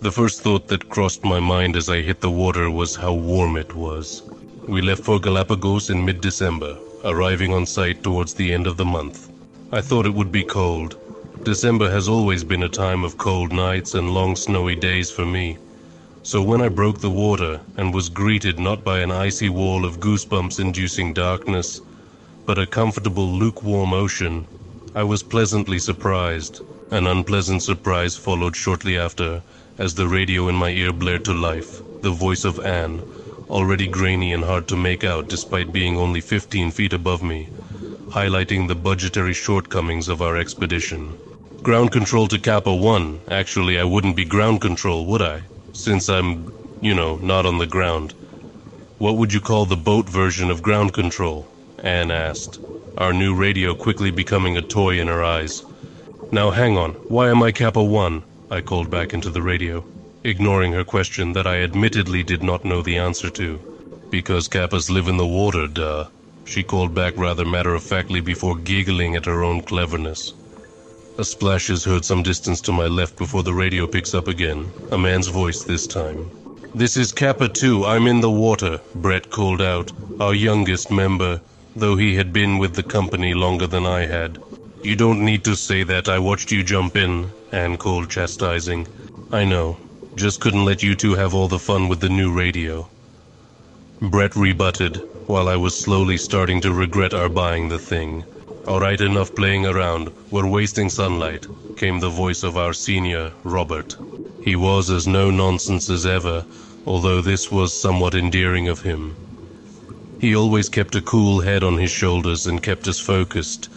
The first thought that crossed my mind as I hit the water was how warm it was. We left for Galapagos in mid-December, arriving on site towards the end of the month. I thought it would be cold. December has always been a time of cold nights and long snowy days for me. So when I broke the water and was greeted not by an icy wall of goosebumps-inducing darkness, but a comfortable lukewarm ocean, I was pleasantly surprised. An unpleasant surprise followed shortly after, as the radio in my ear blared to life, the voice of Anne, already grainy and hard to make out despite being only 15 feet above me, highlighting the budgetary shortcomings of our expedition. Ground control to Kappa 1. Actually, I wouldn't be ground control, would I? Since I'm, not on the ground. What would you call the boat version of ground control? Anne asked, our new radio quickly becoming a toy in her eyes. Now hang on, why am I Kappa 1? I called back into the radio, ignoring her question that I admittedly did not know the answer to. Because Kappas live in the water, duh. She called back rather matter-of-factly before giggling at her own cleverness. A splash is heard some distance to my left before the radio picks up again, a man's voice this time. This is Kappa 2, I'm in the water, Brett called out, our youngest member, though he had been with the company longer than I had. You don't need to say that, I watched you jump in, Anne called, chastising. I know, just couldn't let you two have all the fun with the new radio. Brett rebutted, while I was slowly starting to regret our buying the thing. All right, enough playing around. We're wasting sunlight, came the voice of our senior, Robert. He was as no-nonsense as ever, although this was somewhat endearing of him. He always kept a cool head on his shoulders and kept us focused.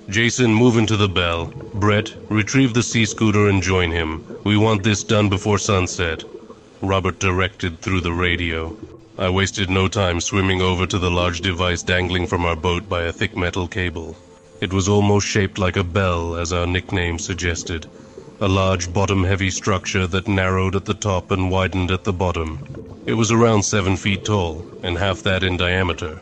Jason, move into the bell. Brett, retrieve the sea scooter and join him. We want this done before sunset, Robert directed through the radio. I wasted no time swimming over to the large device dangling from our boat by a thick metal cable. It was almost shaped like a bell, as our nickname suggested. A large bottom-heavy structure that narrowed at the top and widened at the bottom. It was around 7 feet tall, and half that in diameter.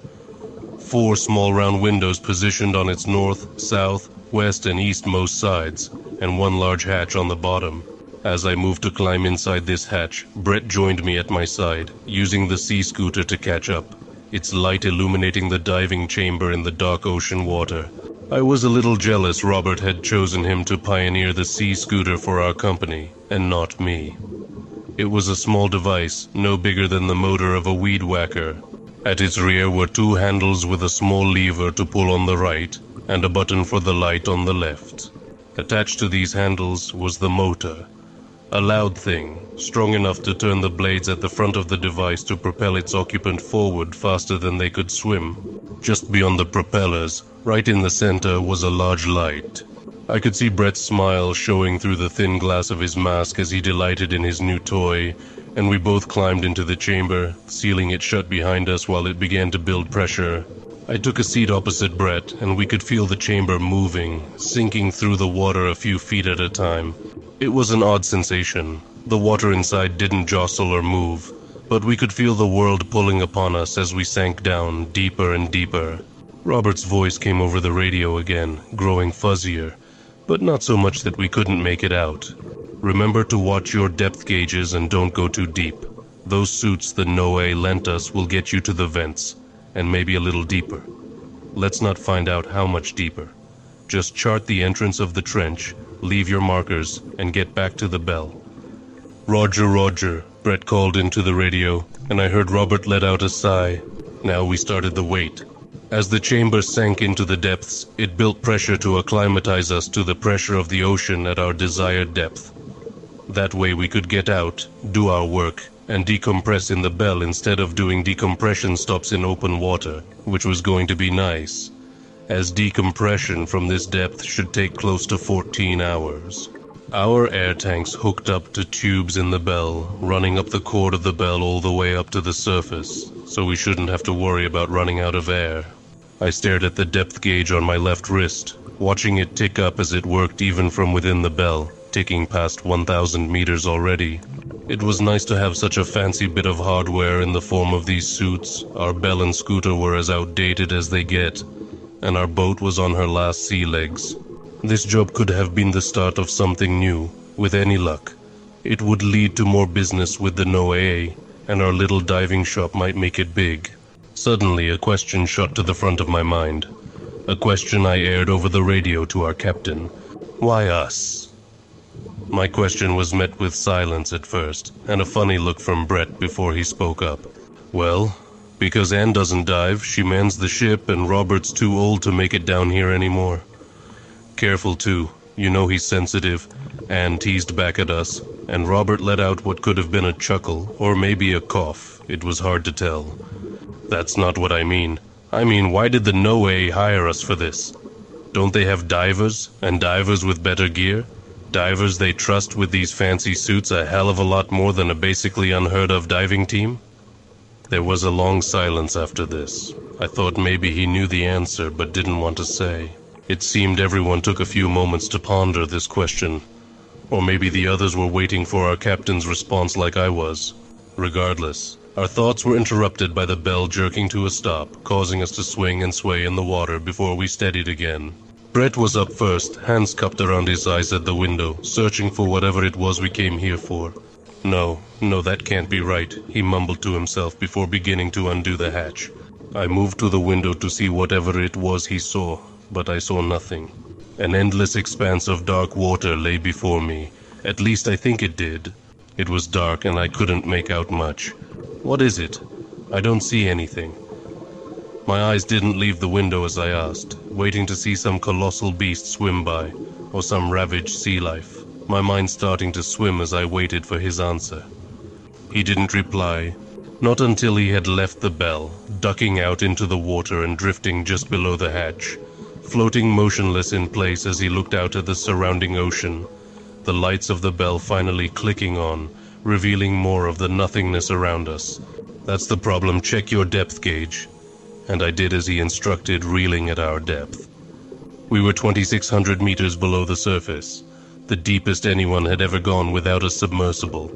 4 small round windows positioned on its north, south, west, and eastmost sides, and 1 large hatch on the bottom. As I moved to climb inside this hatch, Brett joined me at my side, using the sea scooter to catch up, its light illuminating the diving chamber in the dark ocean water. I was a little jealous Robert had chosen him to pioneer the sea scooter for our company, and not me. It was a small device, no bigger than the motor of a weed whacker. At its rear were 2 handles with a small lever to pull on the right, and a button for the light on the left. Attached to these handles was the motor. A loud thing, strong enough to turn the blades at the front of the device to propel its occupant forward faster than they could swim. Just beyond the propellers, right in the center, was a large light. I could see Brett's smile showing through the thin glass of his mask as he delighted in his new toy, and we both climbed into the chamber, sealing it shut behind us while it began to build pressure. I took a seat opposite Brett, and we could feel the chamber moving, sinking through the water a few feet at a time. It was an odd sensation. The water inside didn't jostle or move, but we could feel the world pulling upon us as we sank down deeper and deeper. Robert's voice came over the radio again, growing fuzzier, but not so much that we couldn't make it out. Remember to watch your depth gauges and don't go too deep. Those suits the Noe lent us will get you to the vents, and maybe a little deeper. Let's not find out how much deeper. Just chart the entrance of the trench, leave your markers, and get back to the bell. Roger, Roger, Brett called into the radio, and I heard Robert let out a sigh. Now we started the wait. As the chamber sank into the depths, it built pressure to acclimatize us to the pressure of the ocean at our desired depth. That way we could get out, do our work, and decompress in the bell instead of doing decompression stops in open water, which was going to be nice, as decompression from this depth should take close to 14 hours. Our air tanks hooked up to tubes in the bell, running up the cord of the bell all the way up to the surface, so we shouldn't have to worry about running out of air. I stared at the depth gauge on my left wrist, watching it tick up as it worked even from within the bell, ticking past 1,000 meters already. It was nice to have such a fancy bit of hardware in the form of these suits. Our bell and scooter were as outdated as they get, and our boat was on her last sea legs. This job could have been the start of something new, with any luck. It would lead to more business with the NOAA, and our little diving shop might make it big. Suddenly, a question shot to the front of my mind. A question I aired over the radio to our captain. Why us? My question was met with silence at first, and a funny look from Brett before he spoke up. Well, because Anne doesn't dive, she mans the ship, and Robert's too old to make it down here anymore. Careful too, you know he's sensitive. Anne teased back at us, and Robert let out what could have been a chuckle, or maybe a cough. It was hard to tell. That's not what I mean. I mean, why did the NOAA hire us for this? Don't they have divers, and divers with better gear? Divers they trust with these fancy suits a hell of a lot more than a basically unheard-of diving team? There was a long silence after this. I thought maybe he knew the answer, but didn't want to say. It seemed everyone took a few moments to ponder this question. Or maybe the others were waiting for our captain's response like I was. Regardless, our thoughts were interrupted by the bell jerking to a stop, causing us to swing and sway in the water before we steadied again. Brett was up first, hands cupped around his eyes at the window, searching for whatever it was we came here for. No, that can't be right, he mumbled to himself before beginning to undo the hatch. I moved to the window to see whatever it was he saw, but I saw nothing. An endless expanse of dark water lay before me. At least I think it did. It was dark and I couldn't make out much. What is it? I don't see anything. My eyes didn't leave the window as I asked, waiting to see some colossal beast swim by, or some ravaged sea life. My mind starting to swim as I waited for his answer. He didn't reply, not until he had left the bell, ducking out into the water and drifting just below the hatch, floating motionless in place as he looked out at the surrounding ocean, the lights of the bell finally clicking on, revealing more of the nothingness around us. That's the problem, check your depth gauge. And I did as he instructed, reeling at our depth. We were 2,600 meters below the surface, the deepest anyone had ever gone without a submersible.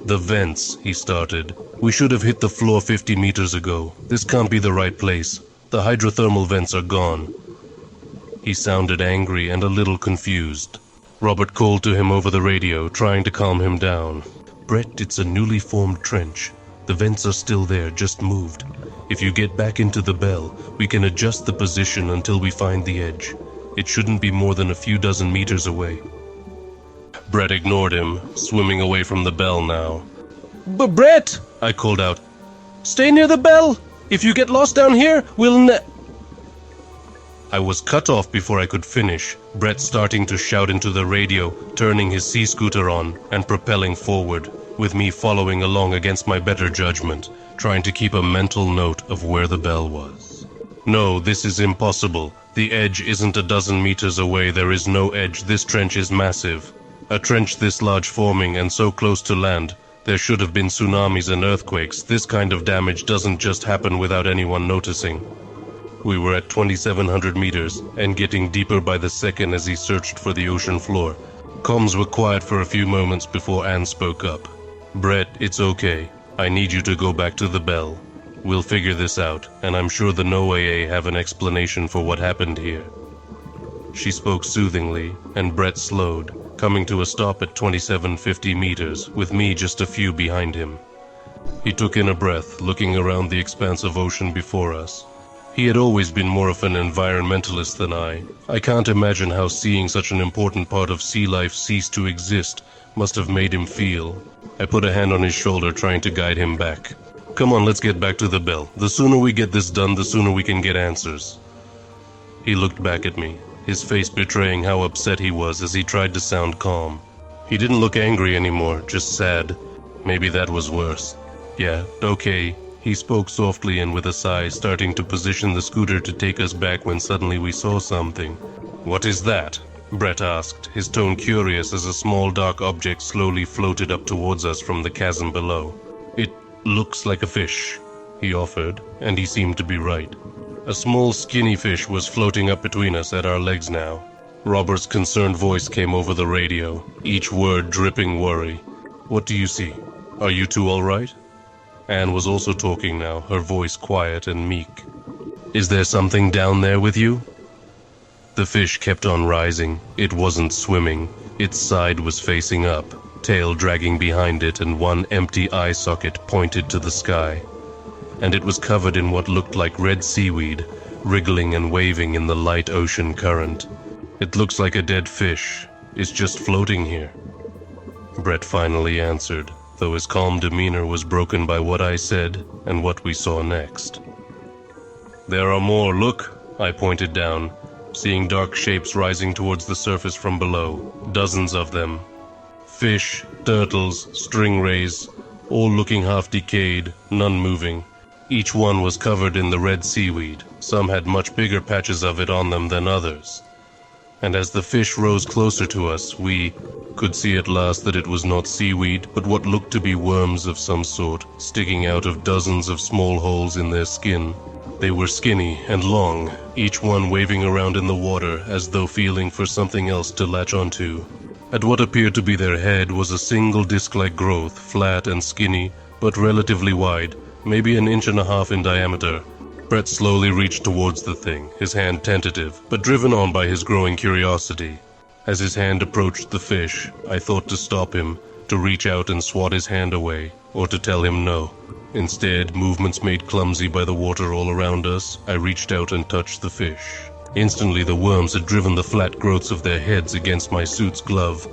The vents, he started. We should have hit the floor 50 meters ago. This can't be the right place. The hydrothermal vents are gone. He sounded angry and a little confused. Robert called to him over the radio, trying to calm him down. Brett, it's a newly formed trench. The vents are still there, just moved. If you get back into the bell, we can adjust the position until we find the edge. It shouldn't be more than a few dozen meters away. Brett ignored him, swimming away from the bell now. "But Brett!" I called out. "Stay near the bell! If you get lost down here, I was cut off before I could finish, Brett starting to shout into the radio, turning his sea scooter on, and propelling forward, with me following along against my better judgment, trying to keep a mental note of where the bell was. No, this is impossible. The edge isn't a dozen meters away, there is no edge, this trench is massive. A trench this large forming and so close to land, there should have been tsunamis and earthquakes. This kind of damage doesn't just happen without anyone noticing. We were at 2,700 meters, and getting deeper by the second as he searched for the ocean floor. Comms were quiet for a few moments before Anne spoke up. "Brett, it's okay. I need you to go back to the bell. We'll figure this out, and I'm sure the NOAA have an explanation for what happened here." She spoke soothingly, and Brett slowed, coming to a stop at 2,750 meters, with me just a few behind him. He took in a breath, looking around the expanse of ocean before us. He had always been more of an environmentalist than I. I can't imagine how seeing such an important part of sea life cease to exist must have made him feel. I put a hand on his shoulder, trying to guide him back. "Come on, let's get back to the bell. The sooner we get this done, the sooner we can get answers." He looked back at me, his face betraying how upset he was as he tried to sound calm. He didn't look angry anymore, just sad. Maybe that was worse. "Yeah, okay." He spoke softly and with a sigh, starting to position the scooter to take us back when suddenly we saw something. "What is that?" Brett asked, his tone curious as a small dark object slowly floated up towards us from the chasm below. "It looks like a fish," he offered, and he seemed to be right. A small skinny fish was floating up between us at our legs now. Robert's concerned voice came over the radio, each word dripping worry. "What do you see? Are you two all right?" Anne was also talking now, her voice quiet and meek. "Is there something down there with you?" The fish kept on rising. It wasn't swimming. Its side was facing up. tail dragging behind it and one empty eye socket pointed to the sky. And it was covered in what looked like red seaweed, wriggling and waving in the light ocean current. It looks like a dead fish. It's just floating here. Brett finally answered, though his calm demeanor was broken by what I said and what we saw next. There are more, look, I pointed down, seeing dark shapes rising towards the surface from below, dozens of them. Fish, turtles, stingrays, all looking half decayed, none moving. Each one was covered in the red seaweed. Some had much bigger patches of it on them than others. And as the fish rose closer to us, we could see at last that it was not seaweed, but what looked to be worms of some sort, sticking out of dozens of small holes in their skin. They were skinny and long, each one waving around in the water as though feeling for something else to latch onto. At what appeared to be their head was a single disc-like growth, flat and skinny, but relatively wide, maybe an inch and a half in diameter. Brett slowly reached towards the thing, his hand tentative, but driven on by his growing curiosity. As his hand approached the fish, I thought to stop him, to reach out and swat his hand away, or to tell him no. Instead, movements made clumsy by the water all around us, I reached out and touched the fish. Instantly the worms had driven the flat growths of their heads against my suit's glove,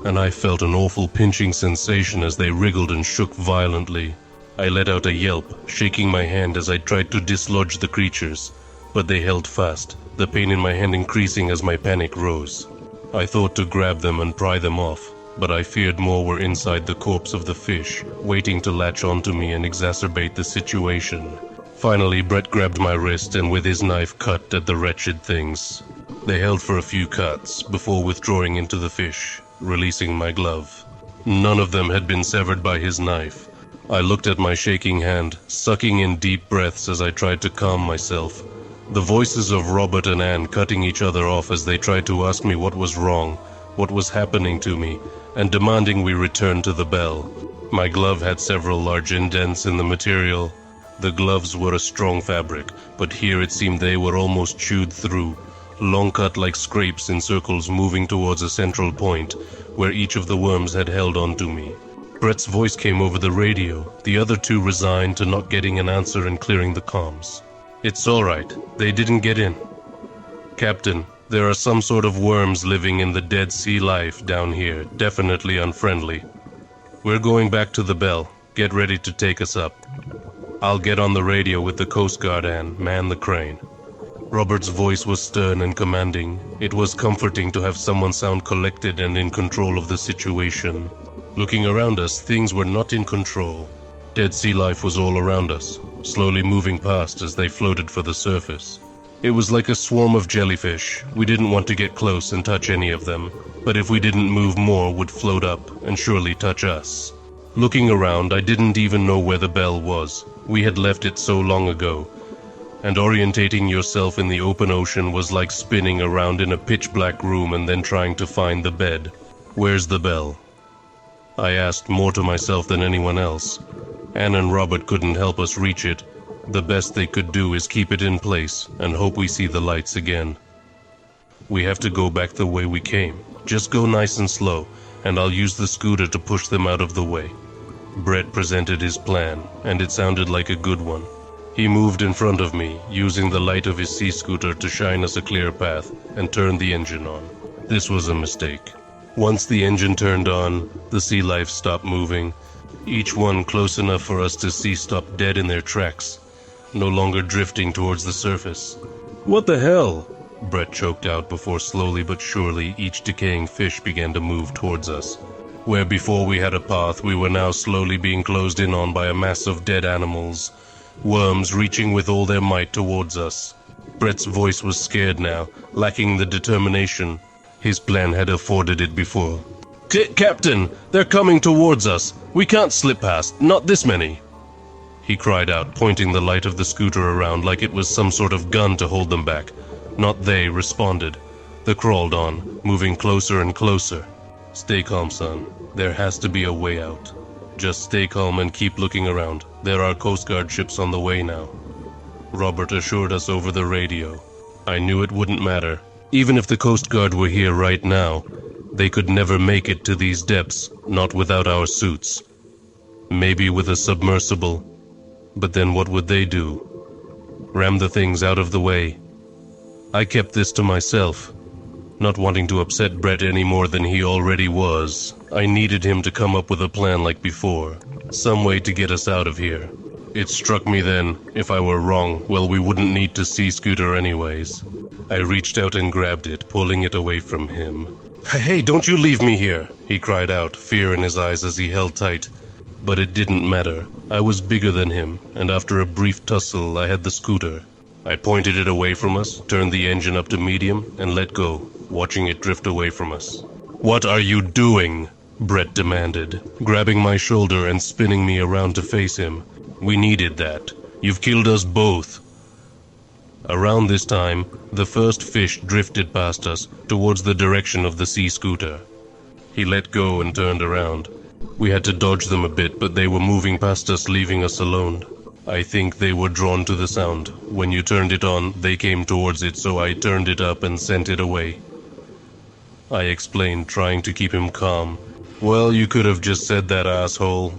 and I felt an awful pinching sensation as they wriggled and shook violently. I let out a yelp, shaking my hand as I tried to dislodge the creatures, but they held fast, the pain in my hand increasing as my panic rose. I thought to grab them and pry them off, but I feared more were inside the corpse of the fish, waiting to latch onto me and exacerbate the situation. Finally, Brett grabbed my wrist and with his knife cut at the wretched things. They held for a few cuts, before withdrawing into the fish, releasing my glove. None of them had been severed by his knife. I looked at my shaking hand, sucking in deep breaths as I tried to calm myself. The voices of Robert and Anne cutting each other off as they tried to ask me what was wrong, what was happening to me, and demanding we return to the bell. My glove had several large indents in the material. The gloves were a strong fabric, but here it seemed they were almost chewed through, long cut like scrapes in circles moving towards a central point, where each of the worms had held onto me. Brett's voice came over the radio, the other two resigned to not getting an answer and clearing the comms. It's all right, they didn't get in. Captain, there are some sort of worms living in the Dead Sea life down here, definitely unfriendly. We're going back to the bell. Get ready to take us up. I'll get on the radio with the Coast Guard and man the crane. Robert's voice was stern and commanding. It was comforting to have someone sound collected and in control of the situation. Looking around us, things were not in control. Dead sea life was all around us, slowly moving past as they floated for the surface. It was like a swarm of jellyfish. We didn't want to get close and touch any of them, but if we didn't move more, would float up and surely touch us. Looking around, I didn't even know where the bell was. We had left it so long ago, and orientating yourself in the open ocean was like spinning around in a pitch-black room and then trying to find the bed. Where's the bell? I asked more to myself than anyone else. Anne and Robert couldn't help us reach it. The best they could do is keep it in place and hope we see the lights again. We have to go back the way we came. Just go nice and slow, and I'll use the scooter to push them out of the way. Brett presented his plan, and it sounded like a good one. He moved in front of me, using the light of his sea scooter to shine us a clear path, and turned the engine on. This was a mistake. Once the engine turned on, the sea life stopped moving. Each one close enough for us to see stopped dead in their tracks, no longer drifting towards the surface. What the hell? Brett choked out before slowly but surely each decaying fish began to move towards us. Where before we had a path, we were now slowly being closed in on by a mass of dead animals, worms reaching with all their might towards us. Brett's voice was scared now, lacking the determination. His plan had afforded it before. Captain, they're coming towards us. We can't slip past, not this many. He cried out, pointing the light of the scooter around like it was some sort of gun to hold them back. Not they responded. They crawled on, moving closer and closer. Stay calm, son. There has to be a way out. Just stay calm and keep looking around. There are Coast Guard ships on the way now. Robert assured us over the radio. I knew it wouldn't matter. Even if the Coast Guard were here right now, They could never make it to these depths, not without our suits. Maybe with a submersible, but then what would they do? Ram the things out of the way. I kept this to myself, not wanting to upset Brett any more than he already was. I needed him to come up with a plan like before, some way to get us out of here. It struck me then, if I were wrong, well, we wouldn't need to see Scooter anyways. I reached out and grabbed it, pulling it away from him. "Hey, don't you leave me here!" he cried out, fear in his eyes as he held tight. But it didn't matter. I was bigger than him, and after a brief tussle, I had the scooter. I pointed it away from us, turned the engine up to medium, and let go, watching it drift away from us. "What are you doing?" Brett demanded, grabbing my shoulder and spinning me around to face him. "We needed that. You've killed us both." Around this time, the first fish drifted past us towards the direction of the sea scooter. He let go and turned around. We had to dodge them a bit, but they were moving past us, leaving us alone. I think they were drawn to the sound. When you turned it on, they came towards it, so I turned it up and sent it away. I explained, trying to keep him calm. "Well, you could have just said that, asshole."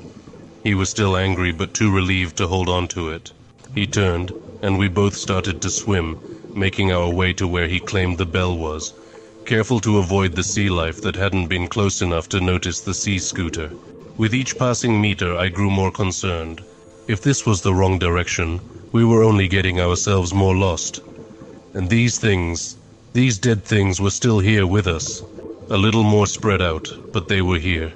He was still angry, but too relieved to hold on to it. He turned, and we both started to swim, making our way to where he claimed the bell was, careful to avoid the sea life that hadn't been close enough to notice the sea scooter. With each passing meter, I grew more concerned. If this was the wrong direction, we were only getting ourselves more lost. And these dead things were still here with us. A little more spread out, but they were here.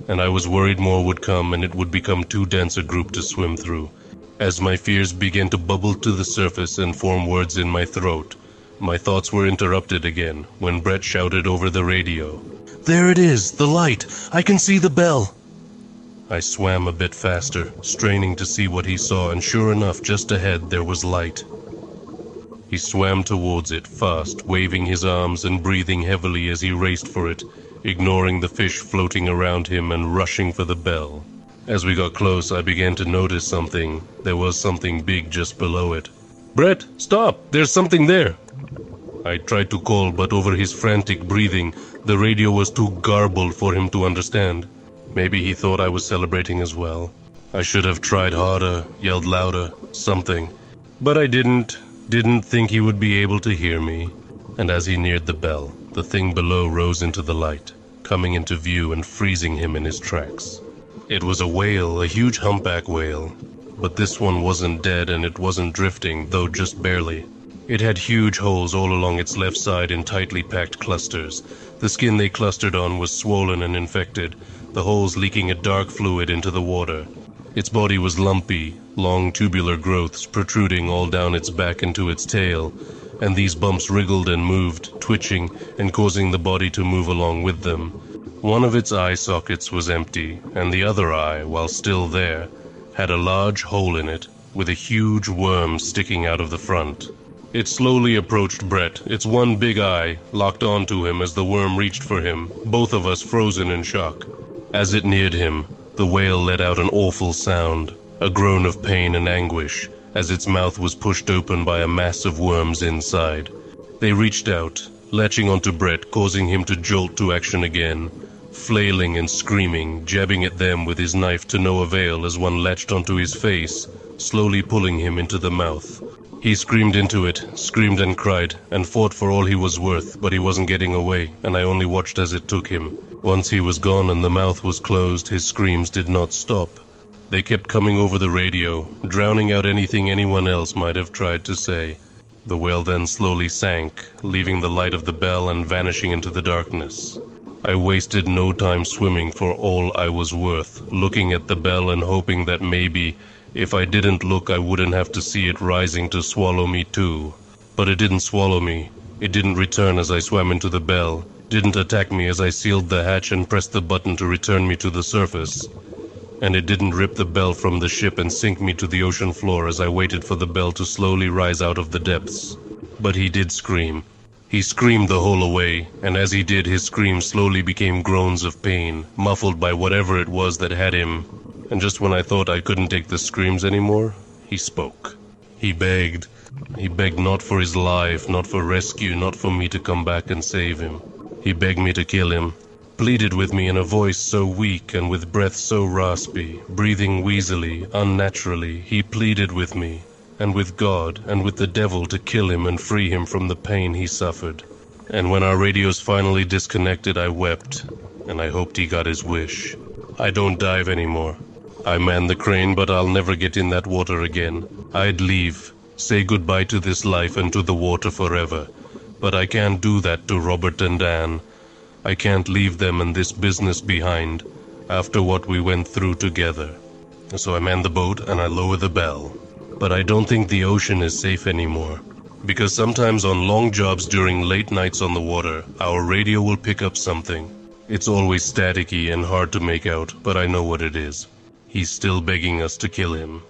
And I was worried more would come and it would become too dense a group to swim through. As my fears began to bubble to the surface and form words in my throat, my thoughts were interrupted again when Brett shouted over the radio. "There it is, the light! I can see the bell!" I swam a bit faster, straining to see what he saw, and sure enough, just ahead there was light. He swam towards it, fast, waving his arms and breathing heavily as he raced for it, ignoring the fish floating around him and rushing for the bell. As we got close, I began to notice something. There was something big just below it. "Brett, stop! There's something there!" I tried to call, but over his frantic breathing, the radio was too garbled for him to understand. Maybe he thought I was celebrating as well. I should have tried harder, yelled louder, something. But I didn't think he would be able to hear me. And as he neared the bell, the thing below rose into the light, coming into view and freezing him in his tracks. It was a whale, a huge humpback whale. But this one wasn't dead and it wasn't drifting, though just barely. It had huge holes all along its left side in tightly packed clusters. The skin they clustered on was swollen and infected, the holes leaking a dark fluid into the water. Its body was lumpy, long tubular growths protruding all down its back into its tail, and these bumps wriggled and moved, twitching and causing the body to move along with them. One of its eye sockets was empty, and the other eye, while still there, had a large hole in it, with a huge worm sticking out of the front. It slowly approached Brett, its one big eye locked onto him as the worm reached for him, both of us frozen in shock. As it neared him, the whale let out an awful sound, a groan of pain and anguish, as its mouth was pushed open by a mass of worms inside. They reached out, latching onto Brett, causing him to jolt to action again, flailing and screaming, jabbing at them with his knife to no avail as one latched onto his face, slowly pulling him into the mouth. He screamed into it, screamed and cried, and fought for all he was worth, but he wasn't getting away, and I only watched as it took him. Once he was gone and the mouth was closed, his screams did not stop. They kept coming over the radio, drowning out anything anyone else might have tried to say. The whale then slowly sank, leaving the light of the bell and vanishing into the darkness. I wasted no time swimming for all I was worth, looking at the bell and hoping that maybe, if I didn't look, I wouldn't have to see it rising to swallow me too. But it didn't swallow me. It didn't return as I swam into the bell, didn't attack me as I sealed the hatch and pressed the button to return me to the surface. And it didn't rip the bell from the ship and sink me to the ocean floor as I waited for the bell to slowly rise out of the depths. But he did scream. He screamed the whole away, and as he did, his screams slowly became groans of pain, muffled by whatever it was that had him. And just when I thought I couldn't take the screams anymore, he spoke. He begged. He begged not for his life, not for rescue, not for me to come back and save him. He begged me to kill him, pleaded with me in a voice so weak and with breath so raspy, breathing wheezily, unnaturally. He pleaded with me, and with God, and with the devil to kill him and free him from the pain he suffered. And when our radios finally disconnected, I wept, and I hoped he got his wish. I don't dive anymore. I man the crane, but I'll never get in that water again. I'd leave, say goodbye to this life and to the water forever. But I can't do that to Robert and Anne. I can't leave them and this business behind, after what we went through together. So I man the boat and I lower the bell. But I don't think the ocean is safe anymore. Because sometimes on long jobs during late nights on the water, our radio will pick up something. It's always staticky and hard to make out, but I know what it is. He's still begging us to kill him.